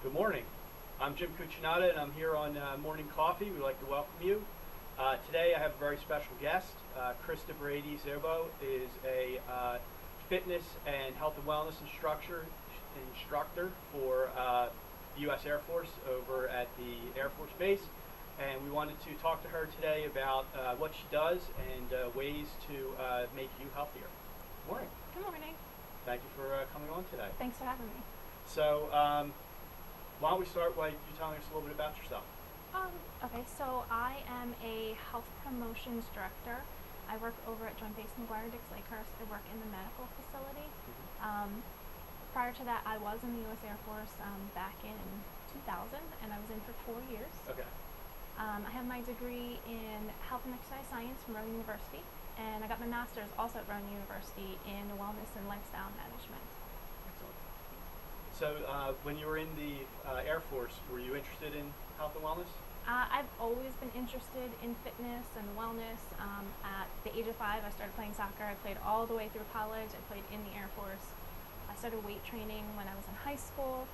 Good morning. I'm Jim Cuccinata, and I'm here on Morning Coffee. We'd like to welcome you. Today I have a very special guest. Crista Brady-Szabo is a fitness and health and wellness instructor for the U.S. Air Force over at the Air Force Base. And we wanted to talk to her today about what she does and ways to make you healthier. Good morning. Good morning. Thank you for coming on today. Thanks for having me. So, why don't we start by you telling us a little bit about yourself? Okay, so I am a health promotions director. I work over at Joint Base McGuire-Dix Lakehurst. I work in the medical facility. Prior to that, I was in the U.S. Air Force back in 2000, and I was in for 4 years. Okay. I have my degree in health and exercise science from Rowan University, and I got my master's also at Rowan University in wellness and lifestyle management. Excellent. So, when you were in the Air Force, were you interested in health and wellness? I've always been interested in fitness and wellness. At the age of 5, I started playing soccer. I played all the way through college. I played in the Air Force. I started weight training when I was in high school.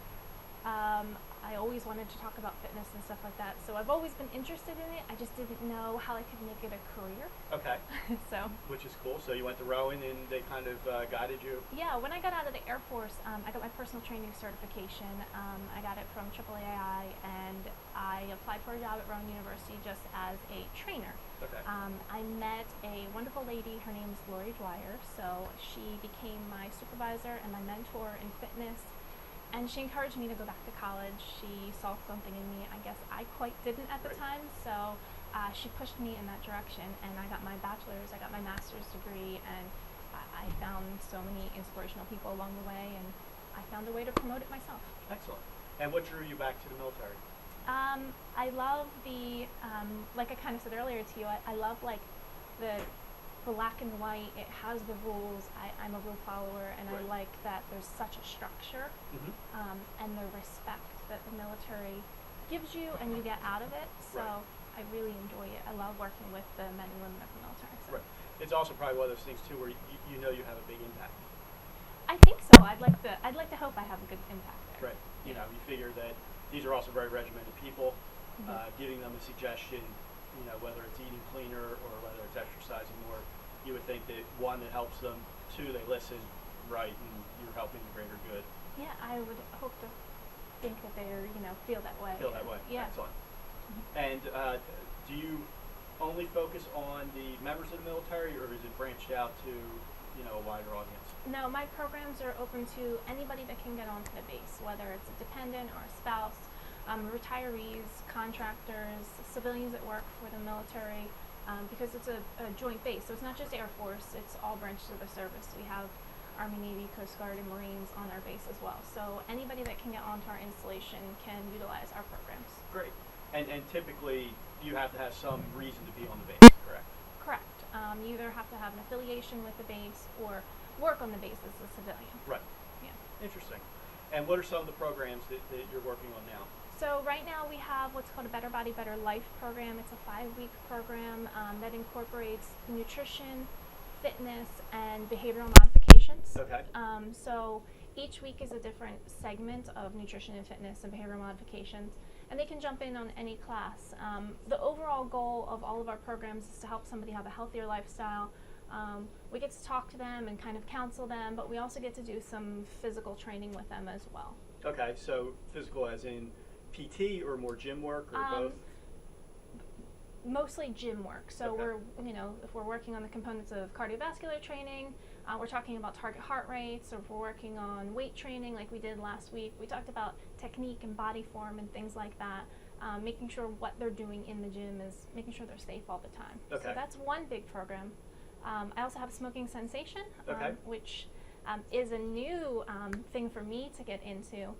I always wanted to talk about fitness and stuff like that, so I've always been interested in it. I just didn't know how I could make it a career. Okay. So. Which is cool. So you went to Rowan and they kind of guided you? Yeah, when I got out of the Air Force, I got my personal training certification. I got it from AAAI, and I applied for a job at Rowan University just as a trainer. Okay. I met a wonderful lady. Her name's Lori Dwyer. So she became my supervisor and my mentor in fitness. And she encouraged me to go back to college. She saw something in me I guess I quite didn't at the time, so she pushed me in that direction, and I got my bachelor's, I got my master's degree, and I found so many inspirational people along the way, and I found a way to promote it myself. Excellent. And what drew you back to the military? I love the, like I kind of said earlier to you, I love like the black and white. It has the rules. I'm a rule follower, and Right. I like that there's such a structure, and the respect that the military gives you and you get out of it. So Right. I really enjoy it. I love working with the men and women of the military. So. Right. It's also probably one of those things too where you know you have a big impact. I think so. I'd like to hope I have a good impact there. Right. You know, you figure that these are also very regimented people. Giving them a suggestion, you know, whether it's eating cleaner or whether it's exercising more, you would think that one, it helps them, two, they listen, right, and you're helping the greater good. Yeah, I would hope to think that they're, feel that way. Feel that way. Yeah. Excellent. And do you only focus on the members of the military, or is it branched out to, a wider audience? No, my programs are open to anybody that can get onto the base, whether it's a dependent or a spouse, retirees, contractors, civilians that work for the military, because it's a joint base. So it's not just Air Force, it's all branches of the service. We have Army, Navy, Coast Guard, and Marines on our base as well. So anybody that can get onto our installation can utilize our programs. Great. And typically, you have to have some reason to be on the base, correct? Correct. You either have to have an affiliation with the base or work on the base as a civilian. Right. Yeah. Interesting. And what are some of the programs that you're working on now? So right now we have what's called a Better Body, Better Life program. It's a 5-week program that incorporates nutrition, fitness, and behavioral modifications. Okay. So each week is a different segment of nutrition and fitness and behavioral modifications, and they can jump in on any class. The overall goal of all of our programs is to help somebody have a healthier lifestyle. We get to talk to them and kind of counsel them, but we also get to do some physical training with them as well. Okay, so physical as in PT or more gym work or both? Mostly gym work. So Okay. if we're working on the components of cardiovascular training, we're talking about target heart rates, or if we're working on weight training like we did last week, we talked about technique and body form and things like that, making sure what they're doing in the gym is making sure they're safe all the time. Okay. So that's one big program. I also have smoking cessation, Okay. which is a new thing for me to get into,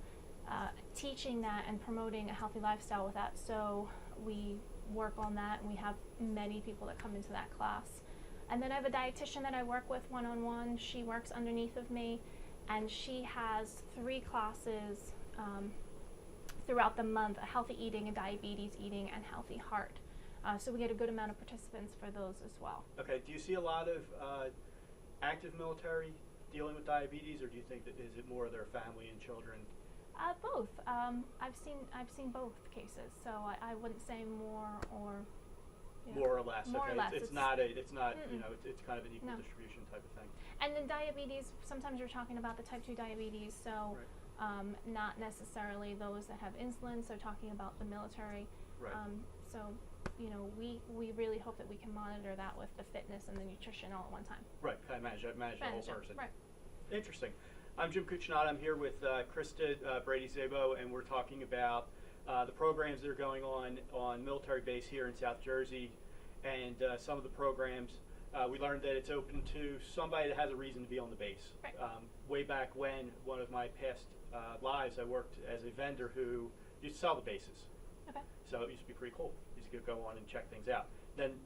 teaching that and promoting a healthy lifestyle with that. So we work on that, and we have many people that come into that class. And then I have a dietitian that I work with one-on-one. She works underneath of me, and she has 3 classes throughout the month: a healthy eating, a diabetes eating, and healthy heart. So we get a good amount of participants for those as well. Okay, do you see a lot of active military dealing with diabetes, or do you think that is it more of their family and children Both. I've seen both cases, so I wouldn't say more or More or less. More okay. or less. It's not Mm-mm. you know it's kind of an equal No. distribution type of thing. And then diabetes. Sometimes you're talking about the type 2 diabetes, so Right. not necessarily those that have insulin. So talking about the military. Right. So we really hope that we can monitor that with the fitness and the nutrition all at one time. Right. Kind of manage the whole person. Right. Interesting. I'm Jim Cucinato. I'm here with Crista Brady-Szabo, and we're talking about the programs that are going on military base here in South Jersey, and some of the programs. We learned that it's open to somebody that has a reason to be on the base. Right. Way back when, one of my past lives, I worked as a vendor who used to sell the bases. Okay. So it used to be pretty cool. You used to go on and check things out. Then,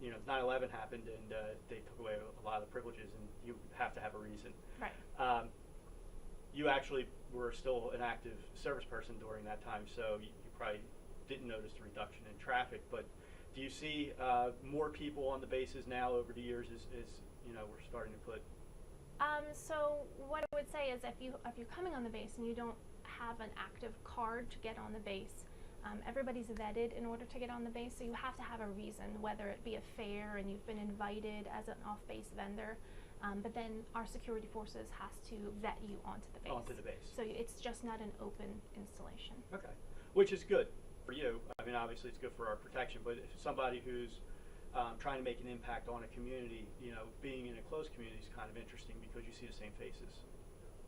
9/11 happened, and they took away a lot of the privileges, and you have to have a reason. Right. You actually were still an active service person during that time, so you probably didn't notice the reduction in traffic. But do you see more people on the bases now over the years as we're starting to put? So what I would say is if you're coming on the base and you don't have an active card to get on the base, everybody's vetted in order to get on the base, so you have to have a reason, whether it be a fair and you've been invited as an off-base vendor, but then our security forces has to vet you onto the base. Onto the base. So it's just not an open installation. Okay, which is good for you. I mean, obviously it's good for our protection, but if somebody who's trying to make an impact on a community, being in a closed community is kind of interesting because you see the same faces.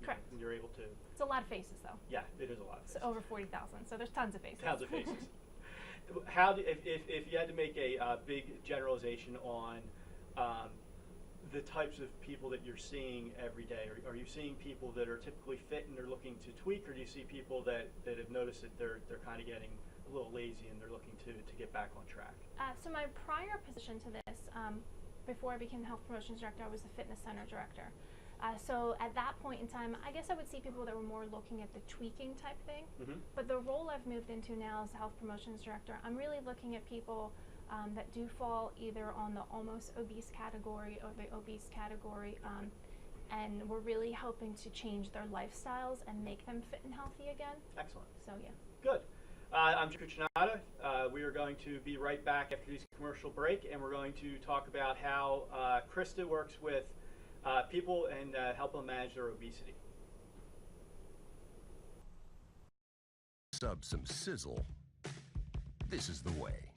Correct. And you're able to. It's a lot of faces, though. Yeah, it is a lot of faces. So over 40,000. So there's tons of faces. Tons of faces. If you had to make a big generalization on the types of people that you're seeing every day, are you seeing people that are typically fit and they're looking to tweak, or do you see people that have noticed that they're kind of getting a little lazy and they're looking to get back on track? So my prior position to this, before I became health promotions director, I was the fitness center director. So at that point in time, I guess I would see people that were more looking at the tweaking type thing. Mm-hmm. But the role I've moved into now as the health promotions director, I'm really looking at people that do fall either on the almost obese category or the obese category, and we're really hoping to change their lifestyles and make them fit and healthy again. Excellent. So yeah. Good. I'm Jim Cucinato. We are going to be right back after this commercial break, and we're going to talk about how Crista works with people and help them manage their obesity. Sub some sizzle. This is the way.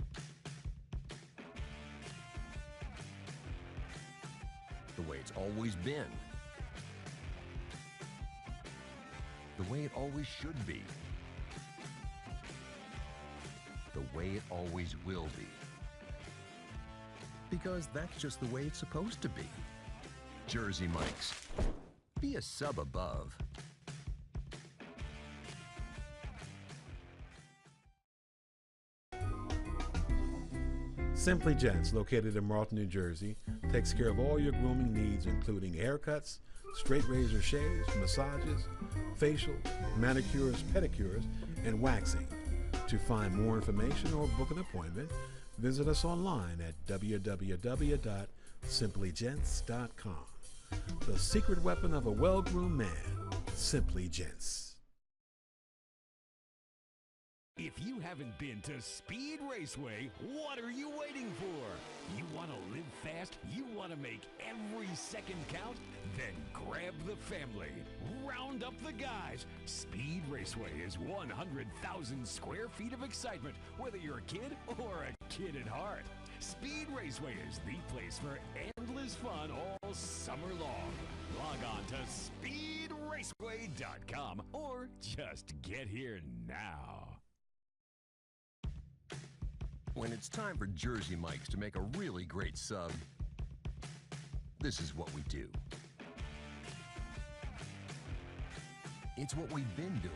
The way it's always been. The way it always should be. The way it always will be. Because that's just the way it's supposed to be. Jersey Mike's. Be a sub above. Simply Gents, located in Marlton, New Jersey, takes care of all your grooming needs, including haircuts, straight razor shaves, massages, facials, manicures, pedicures, and waxing. To find more information or book an appointment, visit us online at www.simplygents.com. The secret weapon of a well-groomed man, Simply Gents. If you haven't been to Speed Raceway, what are you waiting for? You want to live fast? You want to make every second count? Then grab the family. Round up the guys. Speed Raceway is 100,000 square feet of excitement, whether you're a kid or a kid at heart. Speed Raceway is the place for endless fun all summer long. Log on to speedraceway.com or just get here now. When it's time for Jersey Mike's to make a really great sub, this is what we do. It's what we've been doing.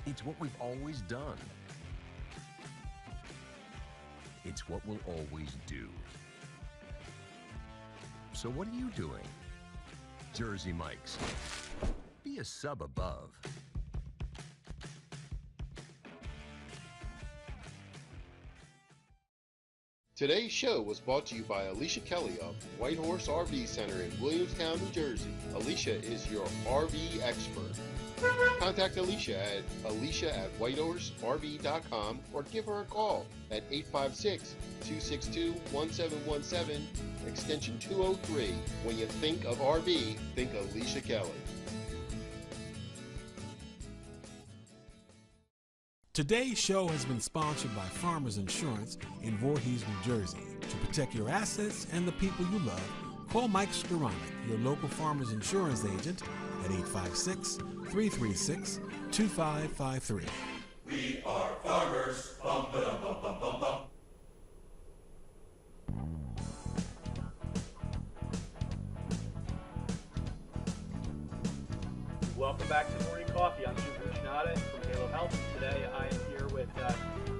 It's what we've always done. It's what we'll always do. So what are you doing? Jersey Mike's. Be a sub above. Today's show was brought to you by Alicia Kelly of White Horse RV Center in Williamstown, New Jersey. Alicia is your RV expert. Contact Alicia at alicia@whitehorserv.com or give her a call at 856-262-1717, extension 203. When you think of RV, think Alicia Kelly. Today's show has been sponsored by Farmers Insurance in Voorhees, New Jersey. To protect your assets and the people you love, call Mike Skoranek, your local Farmers Insurance agent, at 856-336-2553. We are farmers. Bum, ba-dum, bum, bum, bum, bum. Welcome back to Morning Coffee. I'm Jim Cuccinata from Halo Health. Today I am here with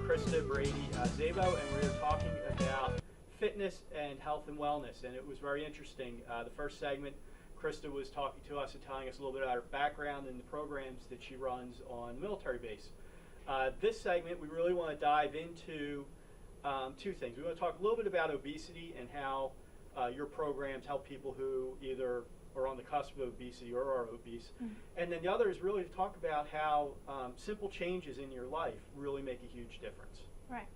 Crista Brady-Szabo, and we're talking about fitness and health and wellness. And it was very interesting. The first segment, Crista was talking to us and telling us a little bit about her background and the programs that she runs on the military base. This segment, we really want to dive into two things. We want to talk a little bit about obesity and how your programs help people who either are on the cusp of obesity or are obese. Mm-hmm. And then the other is really to talk about how simple changes in your life really make a huge difference. Right.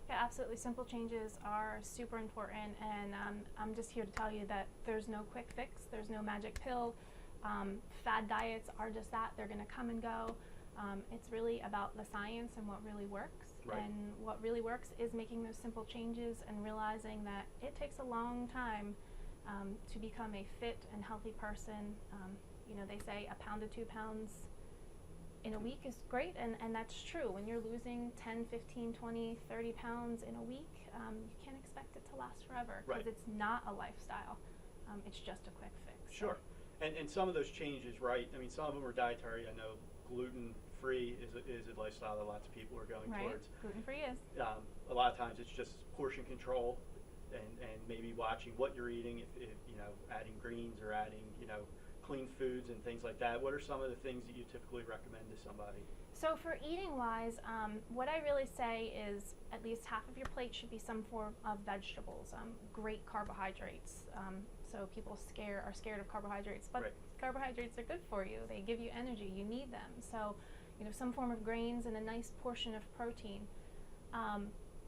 Yeah, absolutely. Simple changes are super important, and I'm just here to tell you that there's no quick fix. There's no magic pill. Fad diets are just that. They're going to come and go. It's really about the science and what really works. Right. And what really works is making those simple changes and realizing that it takes a long time to become a fit and healthy person. They say a pound to 2 pounds in a week is great, and that's true. When you're losing 10, 15, 20, 30 pounds in a week, you can't expect it to last forever, because it's not a lifestyle. It's just a quick fix. Sure. And some of those changes, right? I mean, some of them are dietary. I know gluten-free is a lifestyle that lots of people are going towards. Gluten-free is. A lot of times it's just portion control and maybe watching what you're eating, if adding greens or adding, clean foods and things like that. What are some of the things that you typically recommend to somebody? So for eating wise, what I really say is at least half of your plate should be some form of vegetables, great carbohydrates. So people are scared of carbohydrates, but carbohydrates are good for you. They give you energy. You need them. So, some form of grains and a nice portion of protein.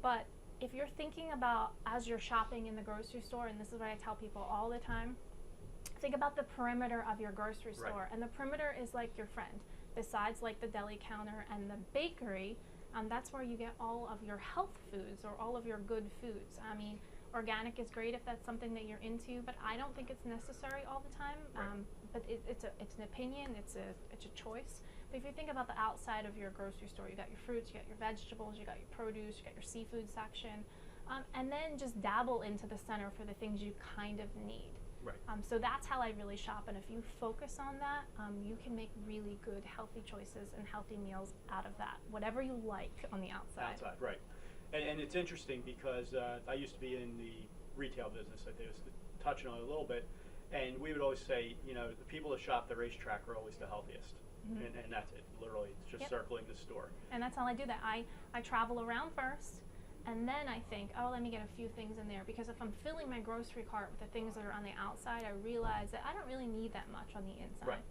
But if you're thinking about, as you're shopping in the grocery store, and this is what I tell people all the time, think about the perimeter of your grocery store. And the perimeter is like your friend. Besides like the deli counter and the bakery, that's where you get all of your health foods or all of your good foods. I mean, organic is great if that's something that you're into, but I don't think it's necessary all the time. But it's an opinion, it's a choice. But if you think about the outside of your grocery store, you got your fruits, you got your vegetables, you got your produce, you got your seafood section, and then just dabble into the center for the things you kind of need. So that's how I really shop, and if you focus on that, you can make really good, healthy choices and healthy meals out of that, whatever you like on the outside. Right. And it's interesting because I used to be in the retail business. I was touching on it a little bit, and we would always say, the people that shop the racetrack are always the healthiest. Mm-hmm. And that's it, literally. It's just circling the store. And that's how I do that. I travel around first, and then I think, let me get a few things in there, because if I'm filling my grocery cart with the things that are on the outside, I realize that I don't really need that much on the inside.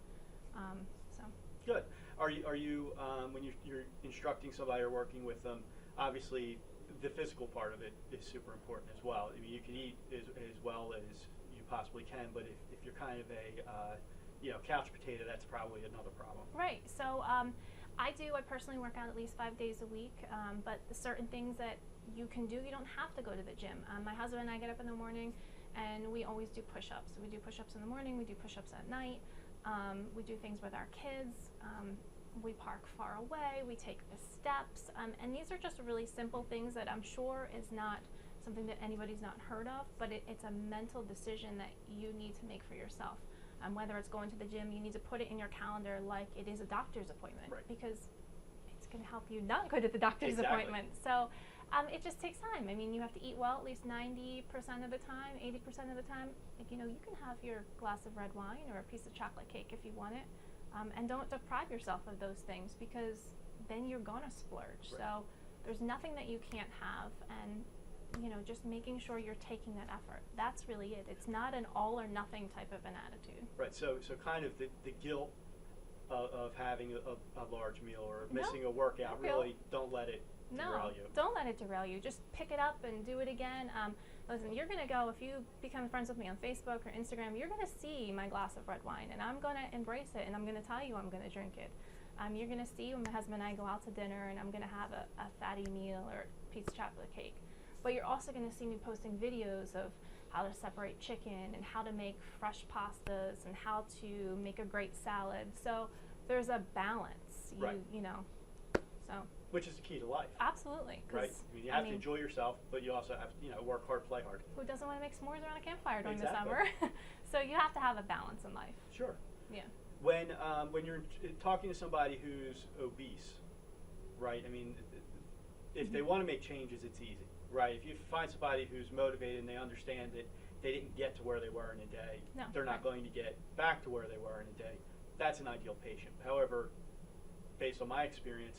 Good. Are you when you're instructing somebody or working with them, obviously the physical part of it is super important as well. I mean, you can eat as well as you possibly can, but if you're kind of a couch potato, that's probably another problem. Right. So I personally work out at least 5 days a week, but certain things that you can do, you don't have to go to the gym. My husband and I get up in the morning, and we always do push-ups. We do push-ups in the morning, we do push-ups at night, we do things with our kids, we park far away, we take the steps, and these are just really simple things that I'm sure is not something that anybody's not heard of, but it's a mental decision that you need to make for yourself. Whether it's going to the gym, you need to put it in your calendar like it is a doctor's appointment, because it's going to help you not go to the doctor's appointment. So it just takes time. I mean, you have to eat well at least 90% of the time, 80% of the time. You can have your glass of red wine or a piece of chocolate cake if you want it, and don't deprive yourself of those things, because then you're going to splurge. So there's nothing that you can't have, and just making sure you're taking that effort. That's really it. It's not an all or nothing type of an attitude. Right. So kind of the guilt of having a large meal or missing a workout, No guilt. really don't let it derail you. Don't let it derail you. Just pick it up and do it again. Listen, you're going to go, if you become friends with me on Facebook or Instagram, you're going to see my glass of red wine, and I'm going to embrace it, and I'm going to tell you I'm going to drink it. You're going to see when my husband and I go out to dinner, and I'm going to have a fatty meal or a piece of chocolate cake. But you're also going to see me posting videos of how to separate chicken and how to make fresh pastas and how to make a great salad. So there's a balance, Right. So. Which is the key to life. Absolutely. Right. I mean, you have to enjoy yourself, but you also have to, work hard, play hard. Who doesn't want to make s'mores around a campfire during Exactly. the summer? So you have to have a balance in life. Sure. Yeah. When you're talking to somebody who's obese, right? I mean, if they want to make changes, it's easy, right? If you find somebody who's motivated and they understand that they didn't get to where they were in a day, they're not going to get back to where they were in a day. That's an ideal patient. However, based on my experience,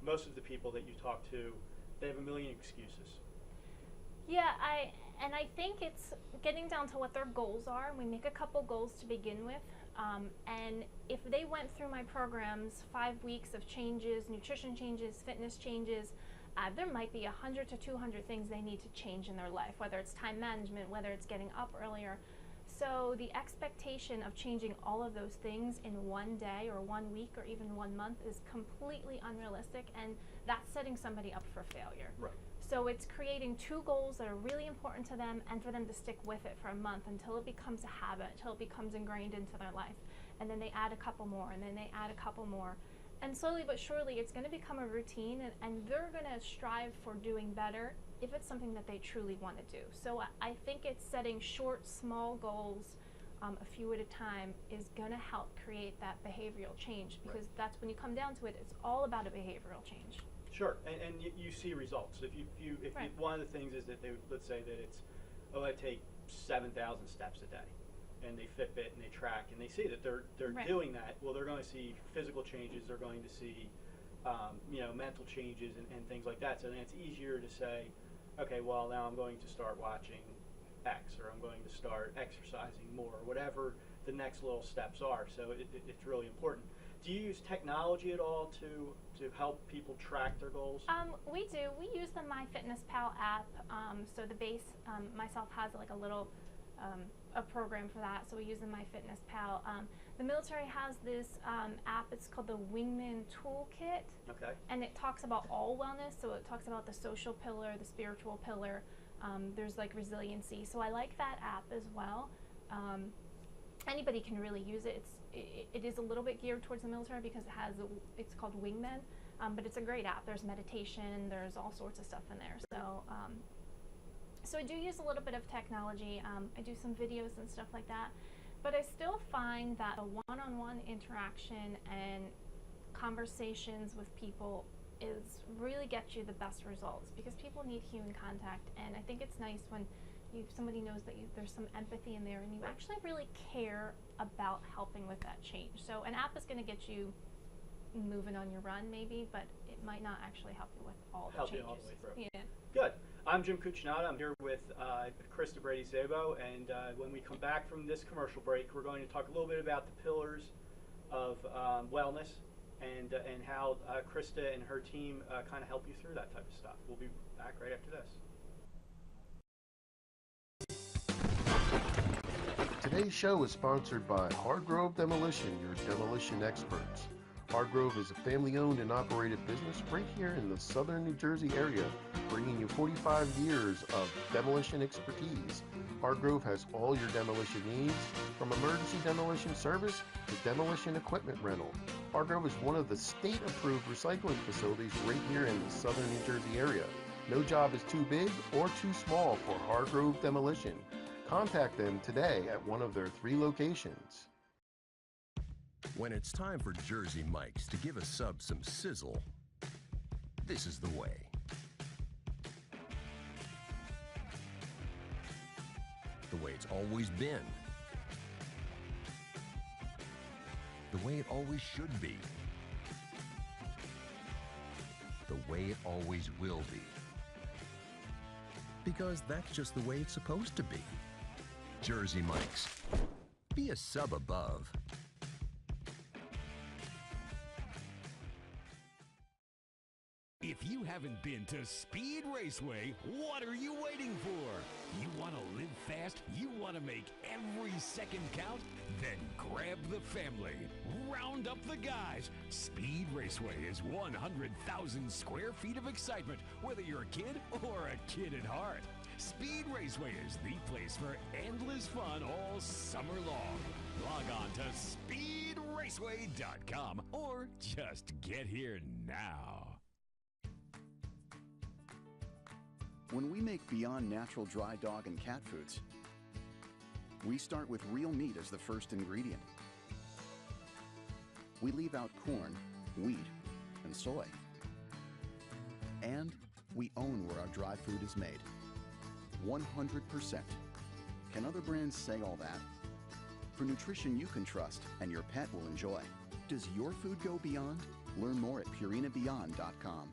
most of the people that you talk to, they have a million excuses. Yeah, I think it's getting down to what their goals are. We make a couple goals to begin with, and if they went through my programs, 5 weeks of changes, nutrition changes, fitness changes, there might be 100 to 200 things they need to change in their life, whether it's time management, whether it's getting up earlier. So the expectation of changing all of those things in one day or 1 week or even 1 month is completely unrealistic, and that's setting somebody up for failure. Right. So it's creating 2 goals that are really important to them and for them to stick with it for a month until it becomes a habit, until it becomes ingrained into their life. And then they add a couple more, and then they add a couple more. And slowly but surely it's going to become a routine, and they're going to strive for doing better if it's something that they truly want to do. So I think it's setting short, small goals, a few at a time, is going to help create that behavioral change, because that's when you come down to it, it's all about a behavioral change. Sure, and you see results. If you one of the things is that let's say that it's, I take 7,000 steps a day, and they Fitbit and they track and they see that they're doing that. Well, they're going to see physical changes. They're going to see mental changes and things like that. So then it's easier to say, okay, well, now I'm going to start watching X, or I'm going to start exercising more, or whatever the next little steps are. So it's really important. Do you use technology at all to help people track their goals? We do. We use the MyFitnessPal app. So the base myself has like a little a program for that. So we use the MyFitnessPal. The military has this app. It's called the Wingman Toolkit. Okay. And it talks about all wellness. So it talks about the social pillar, the spiritual pillar. There's like resiliency. So I like that app as well. Anybody can really use it. It is a little bit geared towards the military because it's called Wingman, but it's a great app. There's meditation, there's all sorts of stuff in there. So I do use a little bit of technology. I do some videos and stuff like that, but I still find that a one-on-one interaction and conversations with people is really gets you the best results, because people need human contact, and I think it's nice when somebody knows that there's some empathy in there and you actually really care about helping with that change. So an app is going to get you moving on your run maybe, but it might not actually help you with all the changes. You all the way through. Yeah. Good. I'm Jim Cucinato. I'm here with Crista Brady-Szabo, and when we come back from this commercial break, we're going to talk a little bit about the pillars of wellness and how Crista and her team kind of help you through that type of stuff. We'll be back right after this. Today's show is sponsored by Hargrove Demolition, your demolition experts. Hargrove is a family-owned and operated business right here in the southern New Jersey area, bringing you 45 years of demolition expertise. Hargrove has all your demolition needs, from emergency demolition service to demolition equipment rental. Hargrove is one of the state-approved recycling facilities right here in the southern New Jersey area. No job is too big or too small for Hargrove Demolition. Contact them today at one of their 3 locations. When it's time for Jersey Mike's to give a sub some sizzle, this is the way. The way it's always been. The way it always should be. The way it always will be. because that's just the way it's supposed to be. Jersey Mike's. Be a sub above. If you haven't been to Speed Raceway, what are you waiting for? You want to live fast? You want to make every second count? Then grab the family. Round up the guys. Speed Raceway is 100,000 square feet of excitement, whether you're a kid or a kid at heart. Speed Raceway is the place for endless fun all summer long. Log on to speedraceway.com or just get here now. When we make Beyond Natural dry dog and cat foods, we start with real meat as the first ingredient. We leave out corn, wheat, and soy. And we own where our dry food is made. 100%. Can other brands say all that? For nutrition you can trust and your pet will enjoy. Does your food go beyond? Learn more at purinabeyond.com.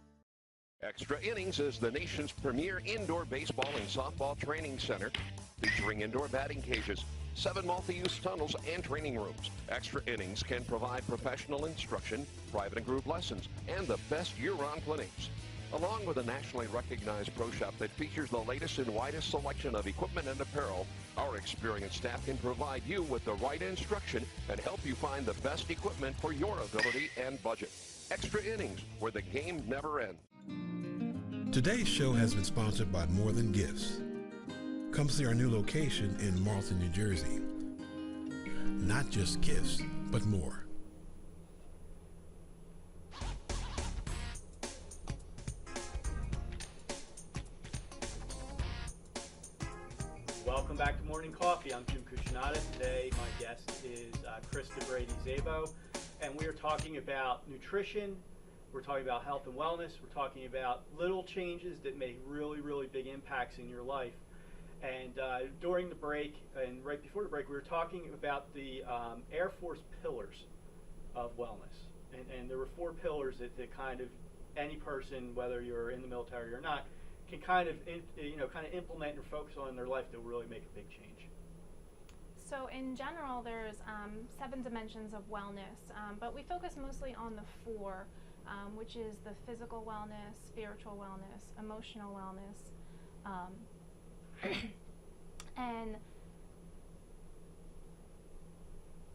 Extra Innings is the nation's premier indoor baseball and softball training center, featuring indoor batting cages, 7 multi-use tunnels, and training rooms. Extra Innings can provide professional instruction, private and group lessons, and the best year-round clinics. Along with a nationally recognized pro shop that features the latest and widest selection of equipment and apparel, our experienced staff can provide you with the right instruction and help you find the best equipment for your ability and budget. Extra Innings, where the game never ends. Today's show has been sponsored by More Than Gifts. Come see our new location in Marlton, New Jersey. Not just gifts, but more. Welcome back to Morning Coffee. I'm Jim Cucinato. Today my guest is Crista Brady-Szabo, and we are talking about nutrition. We're talking about health and wellness. We're talking about little changes that make really, really big impacts in your life. And during the break and right before the break, we were talking about the Air Force pillars of wellness. And there were 4 pillars that kind of any person, whether you're in the military or not, can kind of implement or focus on in their life that will really make a big change. So in general, there's 7 dimensions of wellness, but we focus mostly on the 4. Which is the physical wellness, spiritual wellness, emotional wellness, and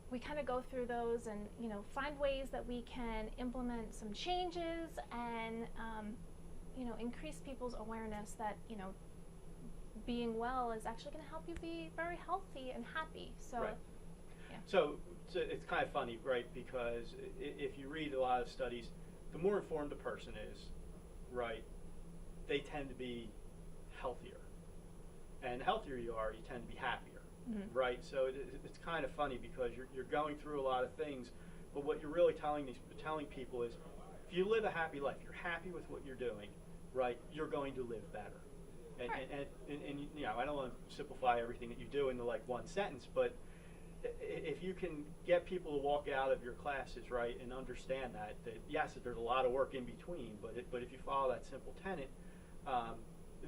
we kind of go through those and find ways that we can implement some changes and increase people's awareness that being well is actually going to help you be very healthy and happy. So, right. Yeah. So it's kind of funny, right? Because if you read a lot of studies, the more informed a person is, right, they tend to be healthier. And the healthier you are, you tend to be happier, right? So it's kind of funny because you're going through a lot of things, but what you're really telling people is, if you live a happy life, you're happy with what you're doing, right, you're going to live better. And, right. and I don't want to simplify everything that you do into like one sentence, but if you can get people to walk out of your classes, right, and understand that yes, there's a lot of work in between, but if you follow that simple tenet,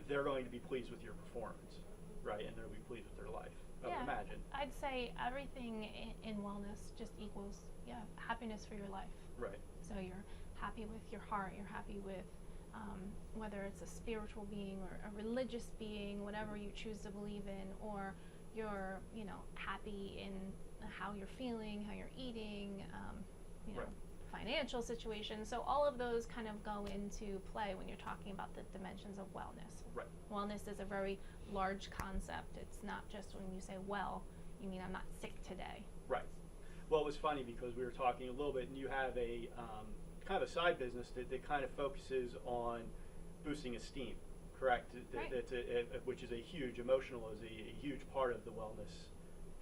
they're going to be pleased with your performance, right, and they'll be pleased with their life. I would imagine. I'd say everything in wellness just equals happiness for your life. Right. So you're happy with your heart. You're happy with whether it's a spiritual being or a religious being, whatever you choose to believe in, or you're, happy in how you're feeling, how you're eating, right. financial situations. So all of those kind of go into play when you're talking about the dimensions of wellness. Right. Wellness is a very large concept. It's not just when you say, well, you mean I'm not sick today. Right. Well, it was funny because we were talking a little bit, and you have a kind of a side business that kind of focuses on boosting esteem. Correct. Right. Which is a huge emotional is a huge part of the wellness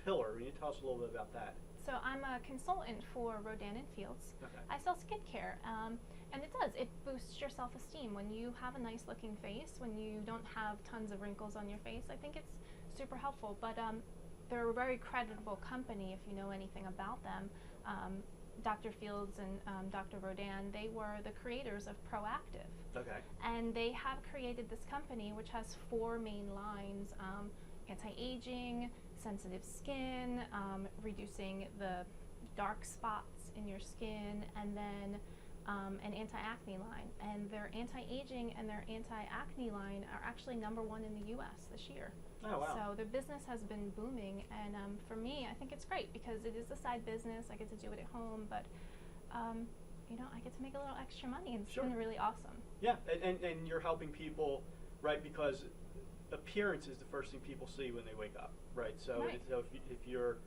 pillar. Can you tell us a little bit about that? So I'm a consultant for Rodan & Fields. Okay. I sell skincare, and it boosts your self-esteem when you have a nice looking face, when you don't have tons of wrinkles on your face. I think it's super helpful, but they're a very creditable company if you know anything about them. Dr. Fields and Dr. Rodan, they were the creators of Proactive. Okay. And they have created this company which has 4 main lines: anti-aging, sensitive skin, reducing the dark spots in your skin, and then an anti-acne line. And their anti-aging and their anti-acne line are actually #1 in the US this year. Oh, wow. So their business has been booming, and for me, I think it's great because it is a side business. I get to do it at home, but you know, I get to make a little extra money, and it's Sure. been really awesome. Yeah, and you're helping people, right? Because appearance is the first thing people see when they wake up, right? So, Right. so if you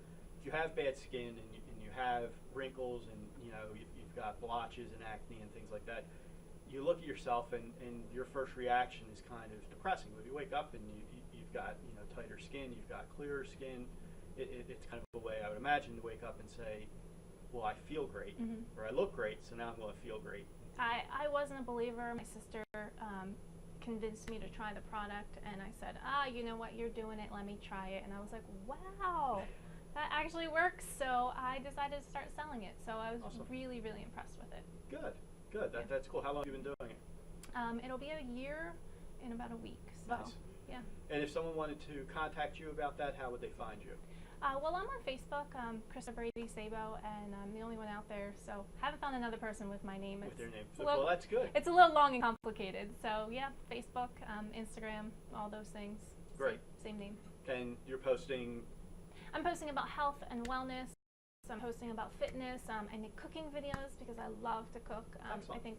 have bad skin and you have wrinkles and you've got blotches and acne and things like that, you look at yourself and your first reaction is kind of depressing. When you wake up and you've got tighter skin, you've got clearer skin, it's kind of a way I would imagine to wake up and say, well, I feel great, or I look great, so now I'm going to feel great. I wasn't a believer. My sister convinced me to try the product, and I said, you know what, you're doing it, let me try it. And I was like, wow, that actually works. So I decided to start selling it. So I was Awesome. really, really impressed with it. Good. That's cool. How long have you been doing it? It'll be a year in about a week. So, Nice. yeah. And if someone wanted to contact you about that, how would they find you? Well, I'm on Facebook, Crista Brady-Szabo, and I'm the only one out there, so haven't found another person with my name. With their name. It's a little, Well, that's good. It's a little long and complicated, so yeah, Facebook, Instagram, all those things. Great. Same name. And you're posting. I'm posting about health and wellness. I'm posting about fitness. I make cooking videos because I love to cook. I Excellent. think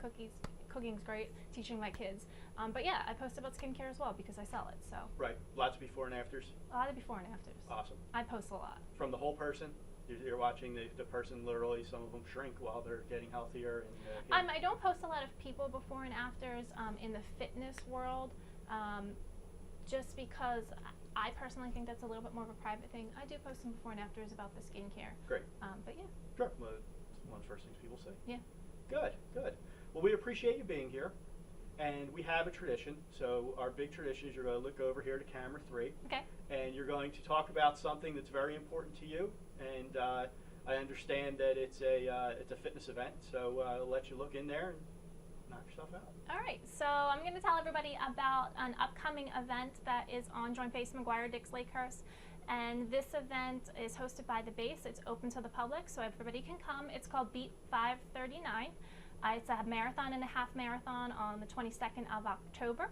cooking's great, teaching my kids. But yeah, I post about skincare as well because I sell it. So Right. Lots of before and afters. a lot of before and afters. Awesome. I post a lot. From the whole person. You're watching the person literally. Some of them shrink while they're getting healthier. And I don't post a lot of people before and afters in the fitness world, just because I personally think that's a little bit more of a private thing. I do post some before and afters about the skincare. Great. But yeah. Sure. Well, it's one of the first things people say. Yeah. Good. Well, we appreciate you being here. And we have a tradition. So our big tradition is you're going to look over here to camera 3. Okay. And you're going to talk about something that's very important to you. And I understand that it's a fitness event. So I'll let you look in there and knock yourself out. All right. So I'm going to tell everybody about an upcoming event that is on Joint Base McGuire-Dix Lakehurst. And this event is hosted by the base. It's open to the public, so everybody can come. It's called Beat 539. It's a marathon and a half marathon on the 22nd of October.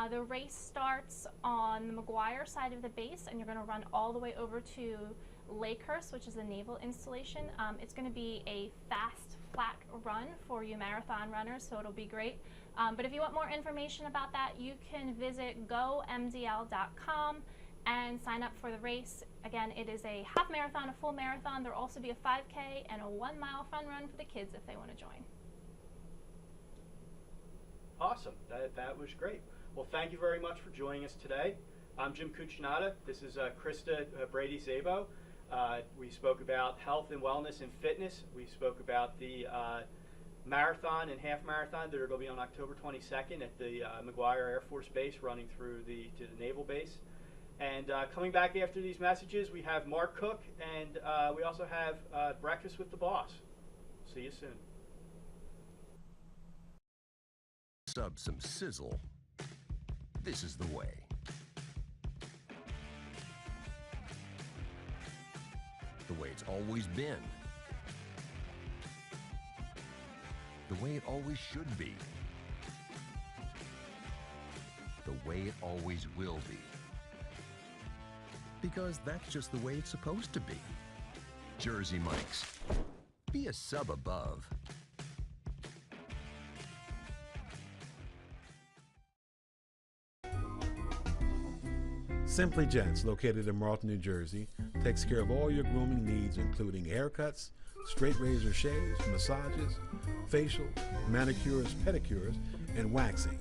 The race starts on the McGuire side of the base, and you're going to run all the way over to Lakehurst, which is a naval installation. It's going to be a fast, flat run for you marathon runners, so it'll be great. But if you want more information about that, you can visit gomdl.com and sign up for the race. Again, it is a half marathon, a full marathon. There'll also be a 5K and a 1-mile fun run for the kids if they want to join. Awesome. That was great. Well, thank you very much for joining us today. I'm Jim Cuccinata. This is Crista Brady-Szabo. We spoke about health and wellness and fitness. We spoke about the marathon and half marathon that are going to be on October 22nd at the McGuire Air Force Base, running through to the naval base. And coming back after these messages, we have Mark Cook, and we also have Breakfast with the Boss. See you soon. Sub some sizzle. This is the way. The way it's always been. The way it always should be. The way it always will be. Because that's just the way it's supposed to be. Jersey Mike's. Be a sub above. Simply Gents, located in Marlton, New Jersey, takes care of all your grooming needs, including haircuts, straight razor shaves, massages, facial, manicures, pedicures, and waxing.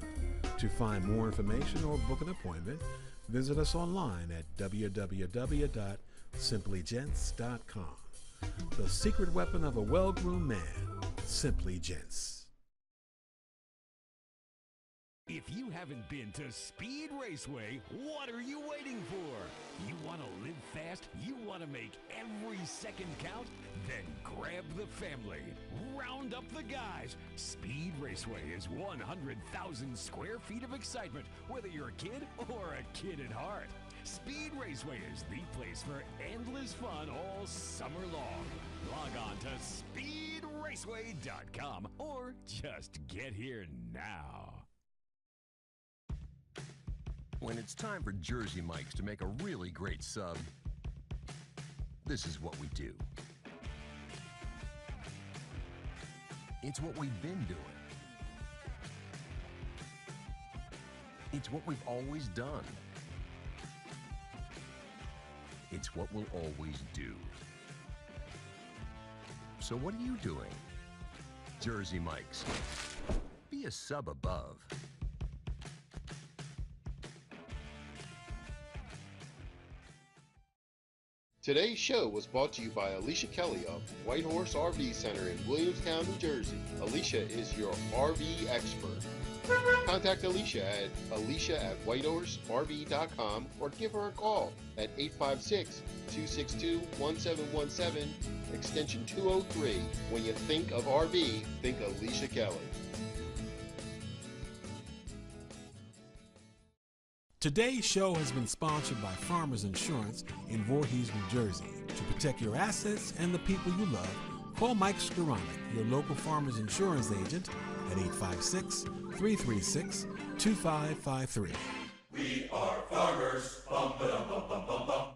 To find more information or book an appointment, visit us online at www.simplygents.com. The secret weapon of a well-groomed man, Simply Gents. If If you haven't been to Speed Raceway, what are you waiting for? You want to live fast? You want to make every second count? Then grab the family. Round up the guys. Speed Raceway is 100,000 square feet of excitement, whether you're a kid or a kid at heart. Speed Raceway is the place for endless fun all summer long. Log on to speedraceway.com or just get here now. When it's time for Jersey Mike's to make a really great sub, this is what we do. It's what we've been doing. It's what we've always done. It's what we'll always do. So what are you doing? Jersey Mike's. Be a sub above. Today's show was brought to you by Alicia Kelly of White Horse RV Center in Williamstown, New Jersey. Alicia is your RV expert. Contact Alicia at alicia@whitehorserv.com or give her a call at 856-262-1717, extension 203. When you think of RV, think Alicia Kelly. Today's show has been sponsored by Farmers Insurance in Voorhees, New Jersey. To protect your assets and the people you love, call Mike Skoranek, your local Farmers Insurance agent, at 856-336-2553. We are farmers. Bum, ba, dum, bum, bum, bum, bum.